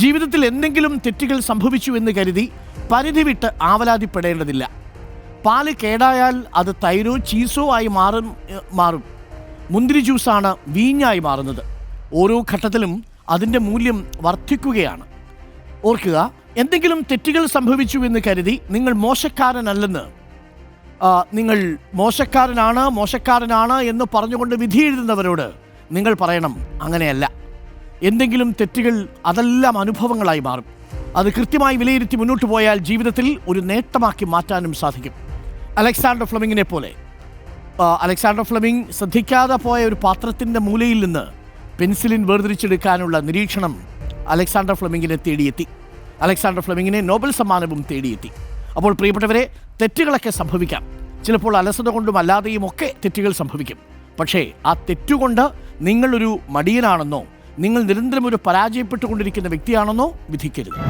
ജീവിതത്തിൽ എന്തെങ്കിലും തെറ്റുകൾ സംഭവിച്ചു എന്ന് കരുതി പരിധി വിട്ട് ആവലാതിപ്പെടേണ്ടതില്ല. പാല് കേടായാൽ അത് തൈരോ ചീസോ ആയി മാറും. മുന്തിരി ജ്യൂസാണ് വീഞ്ഞായി മാറുന്നത്. ഓരോ ഘട്ടത്തിലും അതിൻ്റെ മൂല്യം വർദ്ധിക്കുകയാണ്. ഓർക്കുക, എന്തെങ്കിലും തെറ്റുകൾ സംഭവിച്ചു എന്ന് കരുതി നിങ്ങൾ മോശക്കാരനല്ലെന്ന്, നിങ്ങൾ മോശക്കാരനാണ് എന്ന് പറഞ്ഞുകൊണ്ട് വിധി എഴുതുന്നവരോട് നിങ്ങൾ പറയണം, അങ്ങനെയല്ല. എന്തെങ്കിലും തെറ്റുകൾ അതെല്ലാം അനുഭവങ്ങളായി മാറും. അത് കൃത്യമായി വിലയിരുത്തി മുന്നോട്ട് പോയാൽ ജീവിതത്തിൽ ഒരു നേട്ടമാക്കി മാറ്റാനും സാധിക്കും. അലക്സാണ്ടർ ഫ്ലെമിങ്ങിനെ പോലെ അലക്സാണ്ടർ ഫ്ലെമിങ് ശ്രദ്ധിക്കാതെ പോയ ഒരു പാത്രത്തിൻ്റെ മൂലയിൽ നിന്ന് പെൻസിലിൻ വേർതിരിച്ചെടുക്കാനുള്ള നിരീക്ഷണം അലക്സാണ്ടർ ഫ്ലെമിങ്ങിനെ തേടിയെത്തി. അലക്സാണ്ടർ ഫ്ലെമിങ്ങിനെ നോബൽ സമ്മാനവും തേടിയെത്തി. അപ്പോൾ പ്രിയപ്പെട്ടവരെ, തെറ്റുകളൊക്കെ സംഭവിക്കാം. ചിലപ്പോൾ അലസത കൊണ്ടും അല്ലാതെയും ഒക്കെ തെറ്റുകൾ സംഭവിക്കും. പക്ഷേ ആ തെറ്റുകൊണ്ട് നിങ്ങളൊരു മടിയനാണെന്നോ, നിങ്ങൾ നിരന്തരം ഒരു പരാജയപ്പെട്ടുകൊണ്ടിരിക്കുന്ന വ്യക്തിയാണെന്നോ വിധിക്കരുത്.